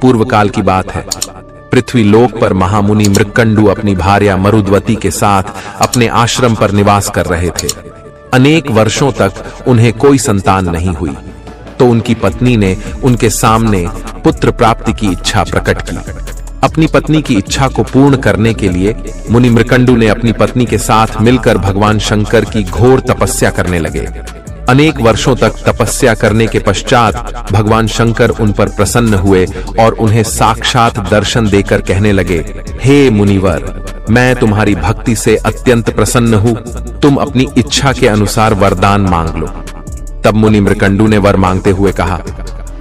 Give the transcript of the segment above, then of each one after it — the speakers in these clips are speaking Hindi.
पूर्व काल की बात है। पृथ्वी लोक पर महामुनि मृकंडू अपनी भार्या मरुद्वती के साथ अपने आश्रम पर निवास कर रहे थे। अनेक वर्षों तक उन्हें कोई संतान नहीं हुई, तो उनकी पत्नी ने उनके सामने पुत्र प्राप्ति की इच्छा प्रकट की। अपनी पत्नी की इच्छा को पूर्ण करने के लिए मुनि मृकंडू ने अपनी पत्नी के साथ मिलकर भगवान शंकर की घोर तपस्या करने लगे। अनेक वर्षों तक तपस्या करने के पश्चात भगवान शंकर उन पर प्रसन्न हुए और उन्हें साक्षात दर्शन देकर कहने लगे, हे मुनिवर, मैं तुम्हारी भक्ति से अत्यंत प्रसन्न हूं, तुम अपनी इच्छा के अनुसार वरदान मांग लो। तब मुनि मृकंडू ने वर मांगते हुए कहा,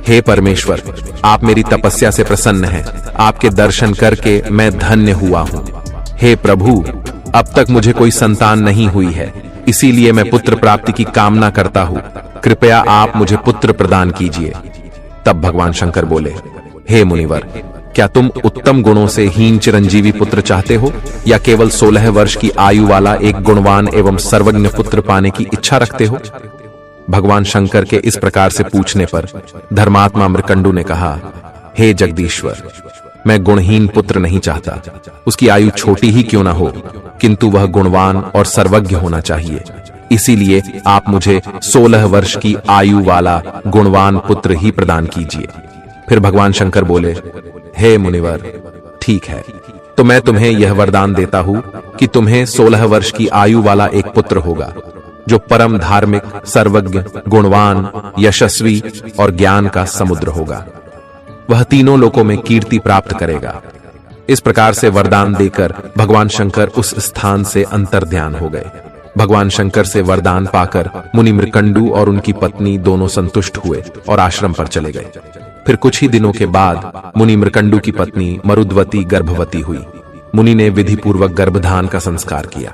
हे परमेश्वर, आप मेरी तपस्या से प्रसन्न हैं, आपके दर्शन करके मैं धन्य हुआ हूं। हे प्रभु, अब तक मुझे कोई संतान नहीं हुई है, इसीलिए मैं पुत्र प्राप्ति की कामना करता हूं, कृपया आप मुझे पुत्र प्रदान कीजिए। तब भगवान शंकर बोले, हे मुनिवर, क्या तुम उत्तम गुणों से हीन चिरंजीवी पुत्र चाहते हो या केवल 16 वर्ष की आयु वाला एक गुणवान एवं सर्वज्ञ पुत्र पाने की इच्छा रखते हो? भगवान शंकर के इस प्रकार से पूछने पर धर्मात्मा मृकंडू ने कहा, हे जगदीश्वर, मैं गुणहीन पुत्र नहीं चाहता, उसकी आयु छोटी ही क्यों ना हो, किंतु वह गुणवान और सर्वज्ञ होना चाहिए। इसीलिए आप मुझे 16 वर्ष की आयु वाला गुणवान पुत्र ही प्रदान कीजिए। फिर भगवान शंकर बोले, हे मुनिवर, ठीक है, तो मैं तुम्हें यह वरदान देता हूं कि तुम्हें 16 वर्ष की आयु वाला एक पुत्र होगा, जो परम धार्मिक, सर्वज्ञ, गुणवान, यशस्वी और ज्ञान का समुद्र होगा। वह तीनों लोकों में कीर्ति प्राप्त करेगा। इस प्रकार से वरदान देकर भगवान शंकर उस स्थान से अंतर्ध्यान हो गए। भगवान शंकर से वरदान पाकर मुनि मृकंडू और उनकी पत्नी दोनों संतुष्ट हुए और आश्रम पर चले गए। फिर कुछ ही दिनों के बाद मुनि मृकंडू की पत्नी मरुद्वती गर्भवती हुई। मुनि ने विधि पूर्वक गर्भधान का संस्कार किया।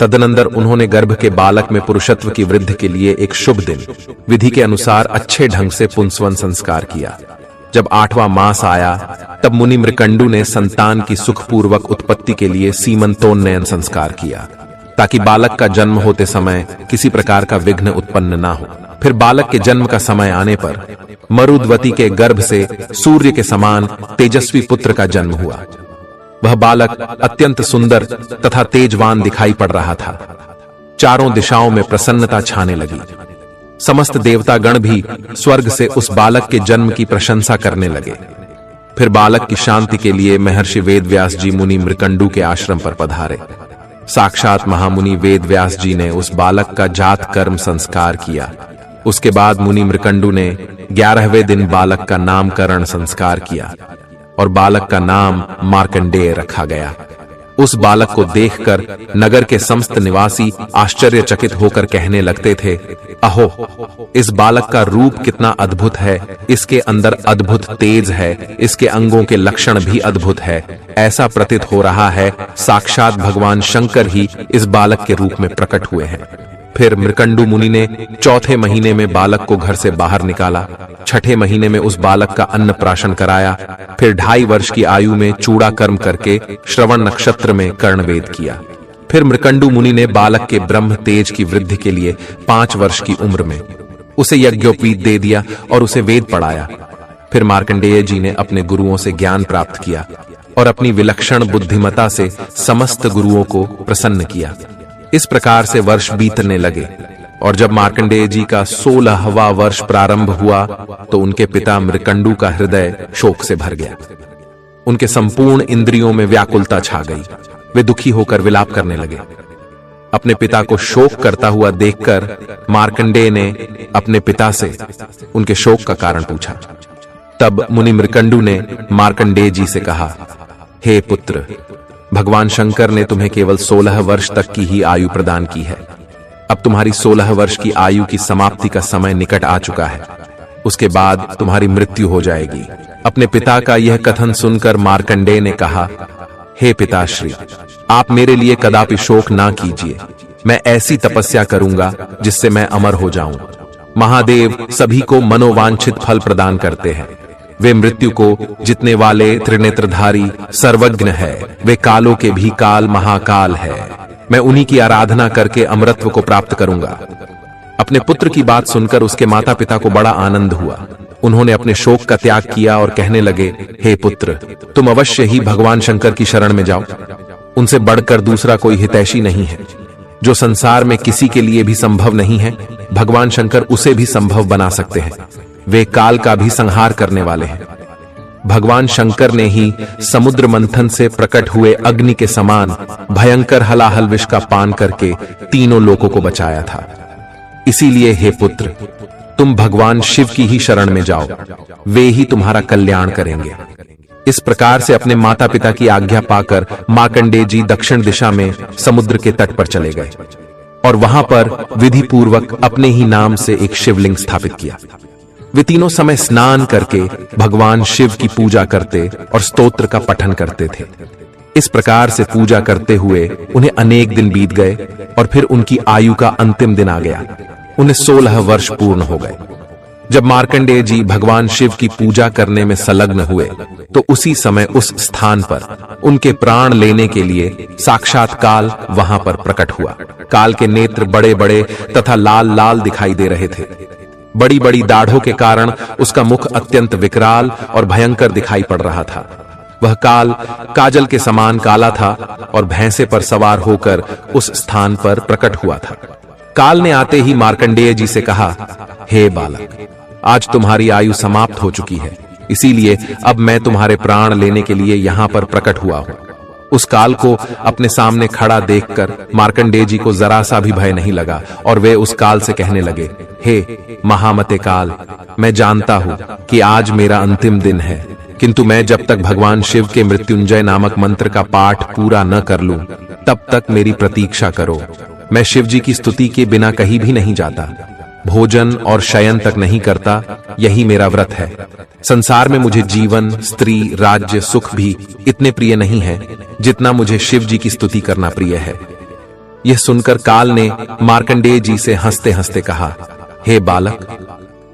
तदनंतर उन्होंने गर्भ के बालक में पुरुषत्व की वृद्धि के लिए एक शुभ दिन विधि के अनुसार अच्छे ढंग से पुंसवन संस्कार किया। जब 8वां मास आया, तब मुनि मृकंडू ने संतान की सुखपूर्वक उत्पत्ति के लिए सीमंतोन्नयन संस्कार किया, ताकि बालक का जन्म होते समय किसी प्रकार का विघ्न उत्पन्न ना हो। फिर बालक के जन्म का समय आने पर मरुद्वती के गर्भ से सूर्य के समान तेजस्वी पुत्र का जन्म हुआ। वह बालक अत्यंत सुंदर तथा तेजवान दिखाई पड़ रहा था। चारों दिशाओं में प्रसन्नता छाने लगी। समस्त देवतागण भी स्वर्ग से उस बालक के जन्म की प्रशंसा करने लगे। फिर बालक की शांति के लिए महर्षि वेदव्यास जी मुनि मृकंडू के आश्रम पर पधारे। साक्षात महामुनि वेदव्यास जी ने उस बालक का जात कर्म संस्कार किया। उसके बाद मुनि मृकंडू ने 11वें दिन बालक का नामकरण संस्कार किया और बालक का नाम मार्कंडेय रखा गया। उस बालक को देखकर नगर के समस्त निवासी आश्चर्यचकित होकर कहने लगते थे, अहो, इस बालक का रूप कितना अद्भुत है, इसके अंदर अद्भुत तेज है, इसके अंगों के लक्षण भी अद्भुत है। ऐसा प्रतीत हो रहा है साक्षात भगवान शंकर ही इस बालक के रूप में प्रकट हुए हैं। फिर मृकंडू मुनि ने 4थे महीने में बालक को घर से बाहर निकाला। 6ठे महीने में उस बालक का अन्न प्राशन कराया। फिर 2.5 वर्ष की आयु में चूड़ा कर्म करके श्रवण नक्षत्र में कर्णवेद किया। फिर मृकंडू मुनि ने बालक के ब्रह्म तेज की वृद्धि के लिए 5 वर्ष की उम्र में उसे यज्ञोपवीत दे दिया और उसे वेद पढ़ाया। फिर मार्कंडेय जी ने अपने गुरुओं से ज्ञान प्राप्त किया और अपनी विलक्षण बुद्धिमता से समस्त गुरुओं को प्रसन्न किया। इस प्रकार से वर्ष बीतने लगे और जब मार्कंडेय जी का 16वां वर्ष प्रारंभ हुआ तो उनके पिता मृकंडू का हृदय शोक से भर गया। उनके संपूर्ण इंद्रियों में व्याकुलता छा गई। वे दुखी होकर विलाप करने लगे। अपने पिता को शोक करता हुआ देखकर मार्कंडेय ने अपने पिता से उनके शोक का कारण पूछा। तब मुनि मृकंडू ने मार्कंडेय जी से कहा, हे पुत्र, भगवान शंकर ने तुम्हें केवल 16 वर्ष तक की ही आयु प्रदान की है। अब तुम्हारी 16 वर्ष की आयु की समाप्ति का समय निकट आ चुका है। उसके बाद तुम्हारी मृत्यु हो जाएगी। अपने पिता का यह कथन सुनकर मार्कंडेय ने कहा, हे पिताश्री, आप मेरे लिए कदापि शोक ना कीजिए। मैं ऐसी तपस्या करूंगा जिससे मैं अमर हो जाऊं। महादेव सभी को मनोवांछित फल प्रदान करते हैं। वे मृत्यु को जितने वाले त्रिनेत्रधारी सर्वज्ञ है, वे कालों के भी काल महाकाल है। मैं उन्हीं की आराधना करके अमरत्व को प्राप्त करूंगा। अपने पुत्र की बात सुनकर उसके माता पिता को बड़ा आनंद हुआ। उन्होंने अपने शोक का त्याग किया और कहने लगे, हे पुत्र, तुम अवश्य ही भगवान शंकर की शरण में जाओ। उनसे बढ़कर दूसरा कोई हितैषी नहीं है। जो संसार में किसी के लिए भी संभव नहीं है, भगवान शंकर उसे भी संभव बना सकते हैं। वे काल का भी संहार करने वाले हैं। भगवान शंकर ने ही समुद्र मंथन से प्रकट हुए अग्नि के समान भयंकर हलाहल विष का पान करके तीनों लोकों को बचाया था। इसीलिए हे पुत्र, तुम भगवान शिव की ही शरण में जाओ, वे ही तुम्हारा कल्याण करेंगे। इस प्रकार से अपने माता पिता की आज्ञा पाकर मार्कंडेय जी दक्षिण दिशा में समुद्र के तट पर चले गए और वहां पर विधि पूर्वक अपने ही नाम से एक शिवलिंग स्थापित किया। वे तीनों समय स्नान करके भगवान शिव की पूजा करते और स्तोत्र का पठन करते थे। इस प्रकार से पूजा करते हुए उन्हें अनेक दिन बीत गए और फिर उनकी आयु का अंतिम दिन आ गया। उन्हें 16 वर्ष पूर्ण हो गए। जब मार्कंडेय जी भगवान शिव की पूजा करने में संलग्न हुए तो उसी समय उस स्थान पर उनके प्राण लेने के लिए साक्षात काल वहां पर प्रकट हुआ। काल के नेत्र बड़े बड़े तथा लाल लाल दिखाई दे रहे थे। बड़ी बड़ी दाढ़ों के कारण उसका मुख अत्यंत विकराल और भयंकर दिखाई पड़ रहा था। वह काल काजल के समान काला था और भैंसे पर सवार होकर उस स्थान पर प्रकट हुआ था। काल ने आते ही मार्कंडेय जी से कहा, हे बालक, आज तुम्हारी आयु समाप्त हो चुकी है, इसीलिए अब मैं तुम्हारे प्राण लेने के लिए यहां पर प्रकट हुआ हूं। उस काल को अपने सामने खड़ा देखकर मार्कंडेय जी को जरा सा भी भय नहीं लगा और वे उस काल से कहने लगे, हे महामते काल, मैं जानता हूं कि आज मेरा अंतिम दिन है, किंतु मैं जब तक भगवान शिव के मृत्युंजय नामक मंत्र का पाठ पूरा न कर लूं तब तक मेरी प्रतीक्षा करो। मैं शिव जी की स्तुति के बिना कहीं भी नहीं जाता, भोजन और शयन तक नहीं करता, यही मेरा व्रत है। संसार में मुझे जीवन, स्त्री, राज्य, सुख भी इतने प्रिय नहीं है जितना मुझे शिव जी की स्तुति करना प्रिय है। यह सुनकर काल ने मार्कंडेय जी से हंसते हंसते कहा, हे बालक,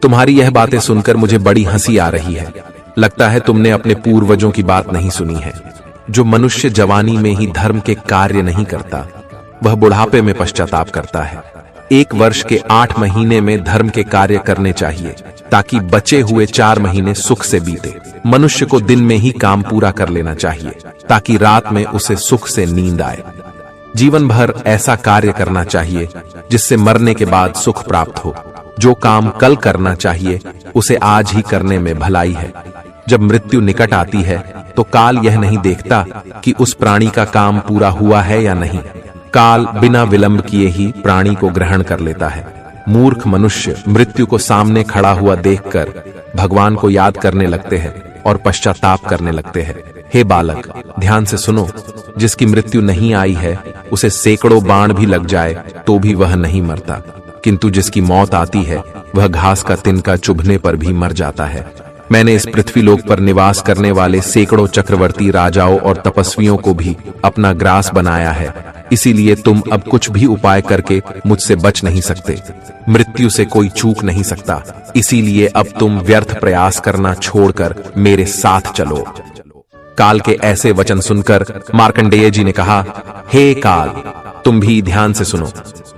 तुम्हारी यह बातें सुनकर मुझे बड़ी हंसी आ रही है। लगता है तुमने अपने पूर्वजों की बात नहीं सुनी है। जो मनुष्य जवानी में ही धर्म के कार्य नहीं करता, वह बुढ़ापे में पश्चाताप करता है। 1 वर्ष के 8 महीने में धर्म के कार्य करने चाहिए ताकि बचे हुए 4 महीने सुख से बीते। मनुष्य को दिन में ही काम पूरा कर लेना चाहिए ताकि रात में उसे सुख से नींद आए। जीवन भर ऐसा कार्य करना चाहिए जिससे मरने के बाद सुख प्राप्त हो। जो काम कल करना चाहिए उसे आज ही करने में भलाई है। जब मृत्यु निकट आती है तो काल यह नहीं देखता कि उस प्राणी का काम पूरा हुआ है या नहीं। काल बिना विलंब किए ही प्राणी को ग्रहण कर लेता है। मूर्ख मनुष्य मृत्यु को सामने खड़ा हुआ देखकर भगवान को याद करने लगते हैं और पश्चाताप करने लगते हैं। हे बालक, ध्यान से सुनो, जिसकी मृत्यु नहीं आई है उसे सैकड़ों बाण भी लग जाए तो भी वह नहीं मरता, किंतु जिसकी मौत आती है वह घास का तिनका चुभने पर भी मर जाता है। मैंने इस पृथ्वीलोक पर निवास करने वाले सैकड़ों चक्रवर्ती राजाओं और तपस्वियों को भी अपना ग्रास बनाया है, इसीलिए तुम अब कुछ भी उपाय करके मुझसे बच नहीं सकते। मृत्यु से कोई चूक नहीं सकता, इसीलिए अब तुम व्यर्थ प्रयास करना छोड़कर मेरे साथ चलो। काल के ऐसे वचन सुनकर मार्कंडेय जी ने कहा, हे काल, तुम भी ध्यान से सुनो।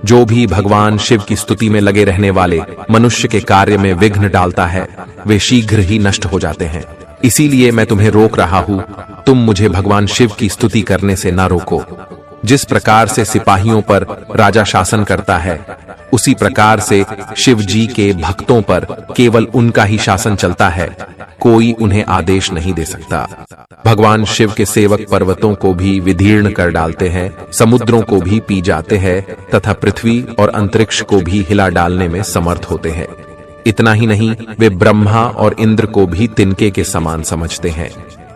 जो भी भगवान शिव की स्तुति में लगे रहने वाले मनुष्य के कार्य में विघ्न डालता है वे शीघ्र ही नष्ट हो जाते हैं। इसीलिए मैं तुम्हें रोक रहा हूं, तुम मुझे भगवान शिव की स्तुति करने से ना रोको। जिस प्रकार से सिपाहियों पर राजा शासन करता है, उसी प्रकार से शिव जी के भक्तों पर केवल उनका ही शासन चलता है, कोई उन्हें आदेश नहीं दे सकता। भगवान शिव के सेवक पर्वतों को भी विदीर्ण कर डालते हैं, समुद्रों को भी पी जाते हैं तथा पृथ्वी और अंतरिक्ष को भी हिला डालने में समर्थ होते हैं। इतना ही नहीं, वे ब्रह्मा और इंद्र को भी तिनके के समान समझते हैं।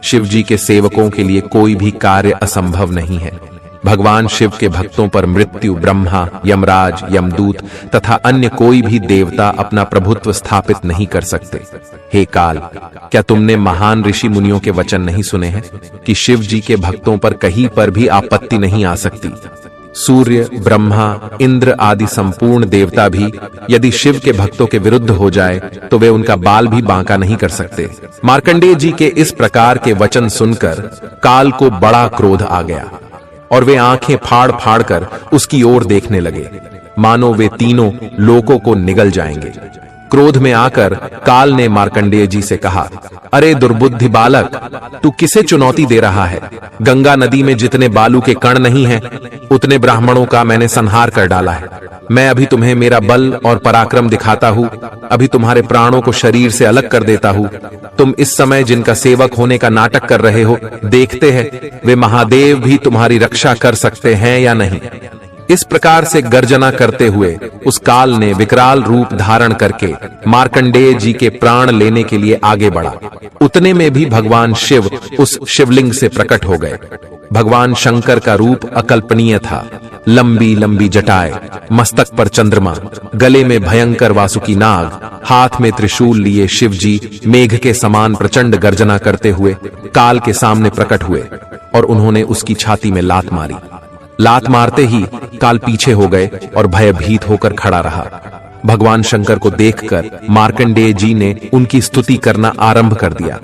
शिव जी के सेवकों के लिए कोई भी कार्य असंभव नहीं है। भगवान शिव के भक्तों पर मृत्यु, ब्रह्मा, यमराज, यमदूत तथा अन्य कोई भी देवता अपना प्रभुत्व स्थापित नहीं कर सकते। हे काल, क्या तुमने महान ऋषि मुनियों के वचन नहीं सुने हैं कि शिव जी के भक्तों पर कहीं पर भी आपत्ति नहीं आ सकती। सूर्य, ब्रह्मा, इंद्र आदि संपूर्ण देवता भी यदि शिव के भक्तों के विरुद्ध हो जाए तो वे उनका बाल भी बांका नहीं कर सकते। मार्कंडेय जी के इस प्रकार के वचन सुनकर काल को बड़ा क्रोध आ गया और वे आंखें फाड़ फाड़ कर उसकी ओर देखने लगे, मानो वे तीनों लोकों को निगल जाएंगे। क्रोध में आकर काल ने मार्कंडेय जी से कहा, अरे दुर्बुद्धि बालक, तू किसे चुनौती दे रहा है? गंगा नदी में जितने बालू के कण नहीं हैं, उतने ब्राह्मणों का मैंने संहार कर डाला है। मैं अभी तुम्हें मेरा बल और पराक्रम दिखाता हूँ। अभी तुम्हारे प्राणों को शरीर से अलग कर देता हूँ। तुम इस समय जिनका सेवक होने का नाटक कर रहे हो, देखते हैं वे महादेव भी तुम्हारी रक्षा कर सकते हैं या नहीं। इस प्रकार से गर्जना करते हुए उस काल ने विकराल रूप धारण करके मार्कंडेय जी के प्राण लेने के लिए आगे बढ़ा। उतने में भी भगवान शिव उस शिवलिंग से प्रकट हो गए। भगवान शंकर का रूप अकल्पनीय था। लंबी लंबी जटाएं, मस्तक पर चंद्रमा, गले में भयंकर वासुकी नाग, हाथ में त्रिशूल लिए शिव जी मेघ के समान प्रचंड गर्जना करते हुए काल के सामने प्रकट हुए और उन्होंने उसकी छाती में लात मारी। लात मारते ही काल पीछे हो गए और भयभीत होकर खड़ा रहा। भगवान शंकर को देखकर मार्कंडेय जी ने उनकी स्तुति करना आरंभ कर दिया।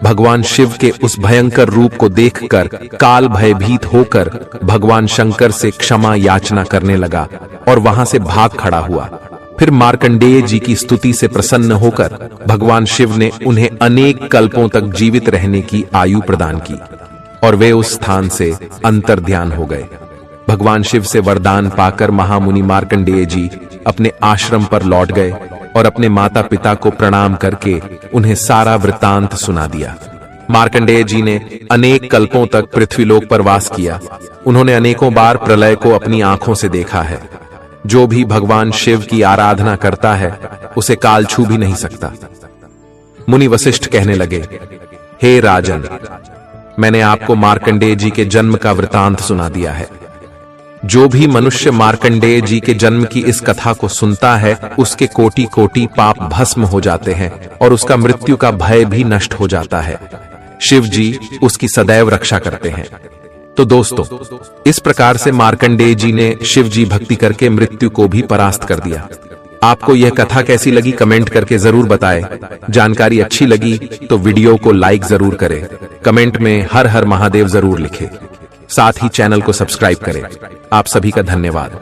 भगवान शिव के उस भयंकर रूप को देखकर काल भयभीत होकर भगवान शंकर से क्षमा याचना करने लगा और वहां से भाग खड़ा हुआ। फिर मार्कंडेय जी की स्तुति से प्रसन्न होकर भगवान शिव ने उन्हें अनेक कल्पों तक जीवित रहने की आयु प्रदान की और वे उस स्थान से अंतर्ध्यान हो गए। भगवान शिव से वरदान पाकर महामुनि मार्कंडेय जी अपने आश्रम पर लौट गए और अपने माता पिता को प्रणाम करके उन्हें सारा वृत्तांत सुना दिया। मार्कंडेय जी ने अनेक कल्पों तक पृथ्वीलोक पर वास किया। उन्होंने अनेकों बार प्रलय को अपनी आंखों से देखा है। जो भी भगवान शिव की आराधना करता है उसे काल छू भी नहीं सकता। मुनि वशिष्ठ कहने लगे, हे राजन, मैंने आपको मार्कंडेय जी के जन्म का वृतांत सुना दिया है। जो भी मनुष्य मार्कंडेय जी के जन्म की इस कथा को सुनता है उसके कोटि कोटि पाप भस्म हो जाते हैं और उसका मृत्यु का भय भी नष्ट हो जाता है। शिव जी उसकी सदैव रक्षा करते हैं। तो दोस्तों, इस प्रकार से मार्कंडेय जी ने शिव जी भक्ति करके मृत्यु को भी परास्त कर दिया। आपको यह कथा कैसी लगी कमेंट करके जरूर बताएं। जानकारी अच्छी लगी तो वीडियो को लाइक जरूर करें। कमेंट में हर हर महादेव जरूर लिखें। साथ ही चैनल को सब्सक्राइब करें। आप सभी का धन्यवाद।